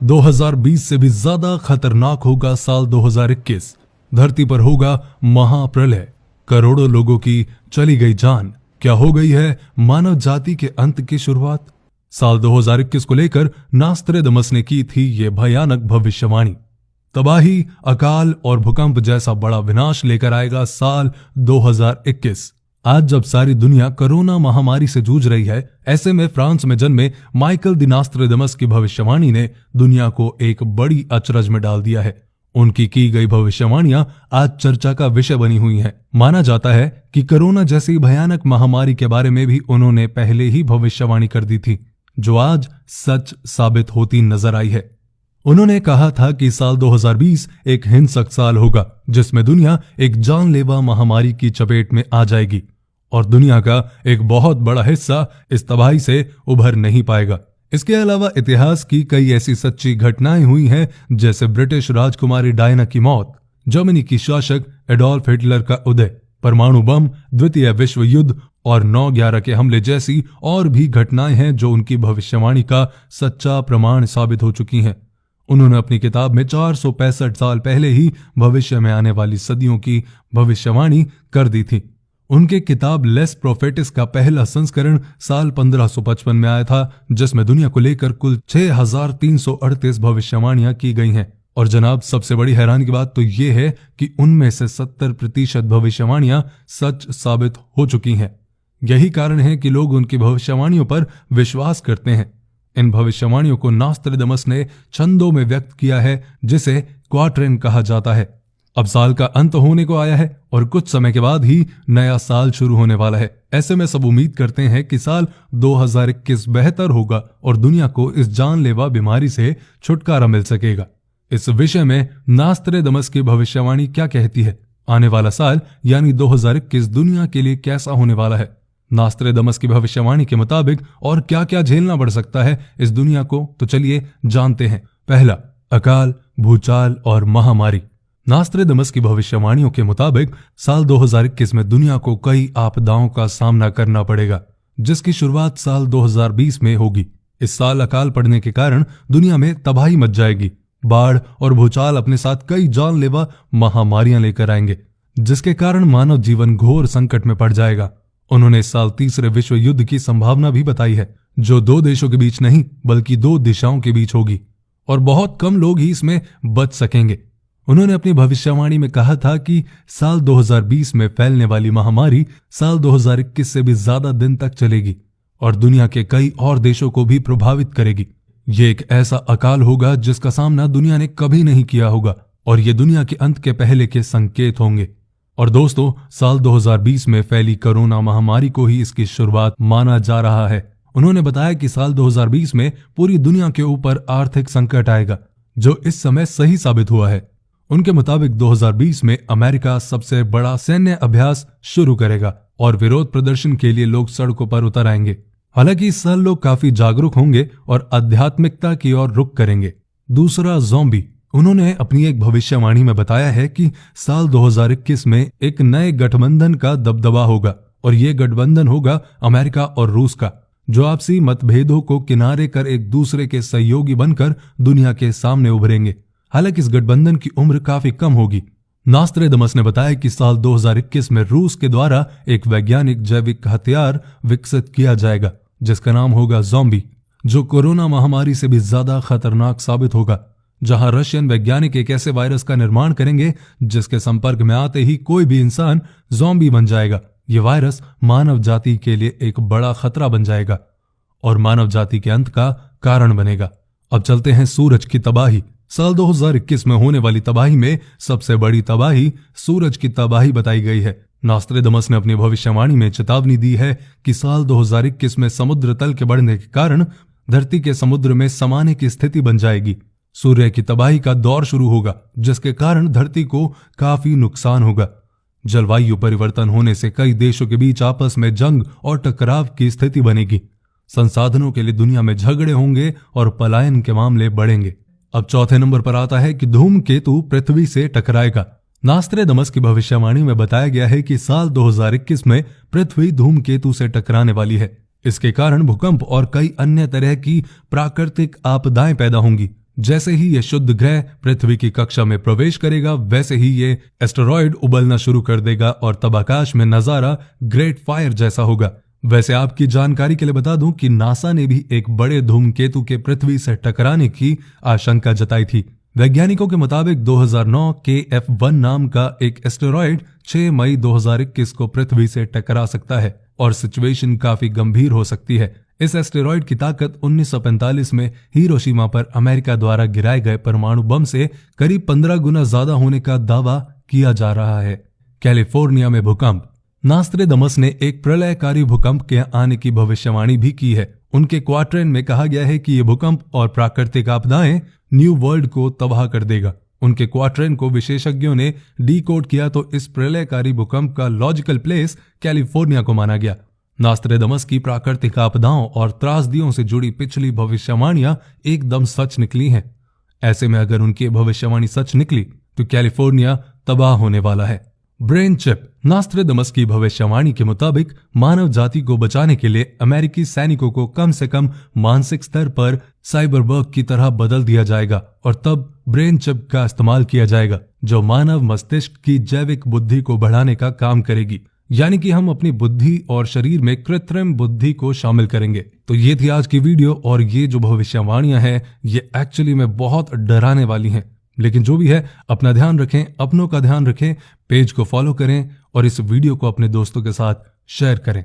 2020 से भी ज्यादा खतरनाक होगा साल 2021। धरती पर होगा महाप्रलय, करोड़ों लोगों की चली गई जान। क्या हो गई है मानव जाति के अंत की शुरुआत? साल 2021 को लेकर नास्ट्रेडमस ने की थी ये भयानक भविष्यवाणी। तबाही, अकाल और भूकंप जैसा बड़ा विनाश लेकर आएगा साल 2021। आज जब सारी दुनिया कोरोना महामारी से जूझ रही है, ऐसे में फ्रांस में जन्मे माइकल दी नास्ट्रेडमस की भविष्यवाणी ने दुनिया को एक बड़ी अचरज में डाल दिया है। उनकी की गई भविष्यवाणियां आज चर्चा का विषय बनी हुई हैं। माना जाता है कि कोरोना जैसी भयानक महामारी के बारे में भी उन्होंने पहले ही भविष्यवाणी कर दी थी, जो आज सच साबित होती नजर आई है। उन्होंने कहा था कि साल 2020 एक हिंसक साल होगा, जिसमें दुनिया एक जानलेवा महामारी की चपेट में आ जाएगी और दुनिया का एक बहुत बड़ा हिस्सा इस तबाही से उभर नहीं पाएगा। इसके अलावा इतिहास की कई ऐसी सच्ची घटनाएं हुई हैं, जैसे ब्रिटिश राजकुमारी डायना की मौत, जर्मनी की शासक एडोल्फ हिटलर का उदय, परमाणु बम, द्वितीय विश्व युद्ध और 9/11 के हमले जैसी और भी घटनाएं हैं जो उनकी भविष्यवाणी का सच्चा प्रमाण साबित हो चुकी हैं। उन्होंने अपनी किताब में 465 साल पहले ही भविष्य में आने वाली सदियों की भविष्यवाणी कर दी थी। उनके किताब लेस प्रोफेटिस का पहला संस्करण साल 1555 में आया था, जिसमें दुनिया को लेकर कुल 6338 भविष्यवाणियां की गई हैं। और जनाब, सबसे बड़ी हैरानी की बात तो ये है कि उनमें से 70% भविष्यवाणियां सच साबित हो चुकी हैं। यही कारण है कि लोग उनकी भविष्यवाणियों पर विश्वास करते हैं। इन भविष्यवाणियों को नास्ट्रेडमस ने छंदों में व्यक्त किया है, जिसे क्वाट्रेन कहा जाता है। अब साल का अंत होने को आया है और कुछ समय के बाद ही नया साल शुरू होने वाला है। ऐसे में सब उम्मीद करते हैं कि साल 2021 बेहतर होगा और दुनिया को इस जानलेवा बीमारी से छुटकारा मिल सकेगा। इस विषय में नास्ट्रेडमस की भविष्यवाणी क्या कहती है? आने वाला साल यानी 2021 दुनिया के लिए कैसा होने वाला है? नास्ट्रेडमस की भविष्यवाणी के मुताबिक और क्या क्या झेलना पड़ सकता है इस दुनिया को, तो चलिए जानते हैं। पहला, अकाल, भूचाल और महामारी। नास्ट्रेडमस की भविष्यवाणियों के मुताबिक साल 2021 में दुनिया को कई आपदाओं का सामना करना पड़ेगा, जिसकी शुरुआत साल 2020 में होगी। इस साल अकाल पड़ने के कारण दुनिया में तबाही मच जाएगी। बाढ़ और भूचाल अपने साथ कई जानलेवा महामारियां लेकर आएंगे, जिसके कारण मानव जीवन घोर संकट में पड़ जाएगा। उन्होंने इस साल तीसरे विश्व युद्ध की संभावना भी बताई है, जो 2 देशों के बीच नहीं बल्कि 2 दिशाओं के बीच होगी और बहुत कम लोग ही इसमें बच सकेंगे। उन्होंने अपनी भविष्यवाणी में कहा था कि साल 2020 में फैलने वाली महामारी साल 2021 से भी ज्यादा दिन तक चलेगी और दुनिया के कई और देशों को भी प्रभावित करेगी। ये एक ऐसा अकाल होगा जिसका सामना दुनिया ने कभी नहीं किया होगा और ये दुनिया के अंत के पहले के संकेत होंगे। और दोस्तों, साल 2020 में फैली कोरोना महामारी को ही इसकी शुरुआत माना जा रहा है। उन्होंने बताया कि साल 2020 में पूरी दुनिया के ऊपर आर्थिक संकट आएगा, जो इस समय सही साबित हुआ है। उनके मुताबिक 2020 में अमेरिका सबसे बड़ा सैन्य अभ्यास शुरू करेगा और विरोध प्रदर्शन के लिए लोग सड़कों पर उतर आएंगे। हालांकि इस साल लोग काफी जागरूक होंगे और आध्यात्मिकता की ओर रुख करेंगे। दूसरा, ज़ॉम्बी। उन्होंने अपनी एक भविष्यवाणी में बताया है कि साल 2021 में एक नए गठबंधन का दबदबा होगा और ये गठबंधन होगा अमेरिका और रूस का, जो आपसी मतभेदों को किनारे कर एक दूसरे के सहयोगी बनकर दुनिया के सामने उभरेंगे। हालांकि इस गठबंधन की उम्र काफी कम होगी। नास्ट्रेडमस ने बताया कि साल 2021 में रूस के द्वारा एक वैज्ञानिक जैविक हथियार विकसित किया जाएगा, जिसका नाम होगा ज़ॉम्बी, जो कोरोना महामारी से भी ज्यादा खतरनाक साबित होगा। जहां रशियन वैज्ञानिक एक ऐसे वायरस का निर्माण करेंगे जिसके संपर्क में आते ही कोई भी इंसान ज़ॉम्बी बन जाएगा। ये वायरस मानव जाति के लिए एक बड़ा खतरा बन जाएगा और मानव जाति के अंत का कारण बनेगा। अब चलते हैं सूरज की तबाही। साल 2021 में होने वाली तबाही में सबसे बड़ी तबाही सूरज की तबाही बताई गई है। नास्ट्रेडमस ने अपनी भविष्यवाणी में चेतावनी दी है कि साल 2021 में समुद्र तल के बढ़ने के कारण धरती के समुद्र में समाने की स्थिति बन जाएगी। सूर्य की तबाही का दौर शुरू होगा, जिसके कारण धरती को काफी नुकसान होगा। जलवायु परिवर्तन होने से कई देशों के बीच आपस में जंग और टकराव की स्थिति बनेगी। संसाधनों के लिए दुनिया में झगड़े होंगे और पलायन के मामले बढ़ेंगे। अब चौथे नंबर पर आता है कि धूमकेतु पृथ्वी से टकराएगा। नास्ट्रेडमस की भविष्यवाणी में बताया गया है कि साल 2021 में पृथ्वी धूमकेतु से टकराने वाली है। इसके कारण भूकंप और कई अन्य तरह की प्राकृतिक आपदाएं पैदा होंगी, जैसे ही ये शुद्ध ग्रह पृथ्वी की कक्षा में प्रवेश करेगा वैसे ही ये एस्टेरॉयड उबलना शुरू कर देगा और तब आकाश में नजारा ग्रेट फायर जैसा होगा। वैसे आपकी जानकारी के लिए बता दूं कि नासा ने भी एक बड़े धूमकेतु के पृथ्वी से टकराने की आशंका जताई थी। वैज्ञानिकों के मुताबिक 2009 KF1 नाम का एक एस्टेरॉयड 6 मई 2021 को पृथ्वी से टकरा सकता है और सिचुएशन काफी गंभीर हो सकती है। इस एस्टेरॉयड की ताकत 1945 में हिरोशिमा पर अमेरिका द्वारा गिराए गए परमाणु बम से करीब 15 गुना ज्यादा होने का दावा किया जा रहा है। कैलिफोर्निया में भूकंप। नास्ट्रेडमस ने एक प्रलयकारी भूकंप के आने की भविष्यवाणी भी की है। उनके क्वाड्रेंट में कहा गया है कि ये भूकंप और प्राकृतिक आपदाएं न्यू वर्ल्ड को तबाह कर देगा। उनके क्वाड्रेंट को विशेषज्ञों ने डीकोड किया तो इस प्रलयकारी भूकंप का लॉजिकल प्लेस कैलिफोर्निया को माना गया। नास्ट्रेडमस की प्राकृतिक आपदाओं और त्रासदियों से जुड़ी पिछली भविष्यवाणियां एकदम सच निकली हैं। ऐसे में अगर उनकी भविष्यवाणी सच निकली तो कैलिफोर्निया तबाह होने वाला है। Brain chip. नास्ट्रेडमस की भविष्यवाणी के मुताबिक मानव जाति को बचाने के लिए अमेरिकी सैनिकों को कम से कम मानसिक स्तर पर साइबरबर्ग की तरह बदल दिया जाएगा और तब ब्रेन चिप का इस्तेमाल किया जाएगा जो मानव मस्तिष्क की जैविक बुद्धि को बढ़ाने का काम करेगी। यानी कि हम अपनी बुद्धि और शरीर में कृत्रिम बुद्धि को शामिल करेंगे। तो ये थी आज की वीडियो और ये जो भविष्यवाणियां हैं ये एक्चुअली में बहुत डराने वाली हैं। लेकिन जो भी है अपना ध्यान रखें, अपनों का ध्यान रखें, पेज को फॉलो करें और इस वीडियो को अपने दोस्तों के साथ शेयर करें।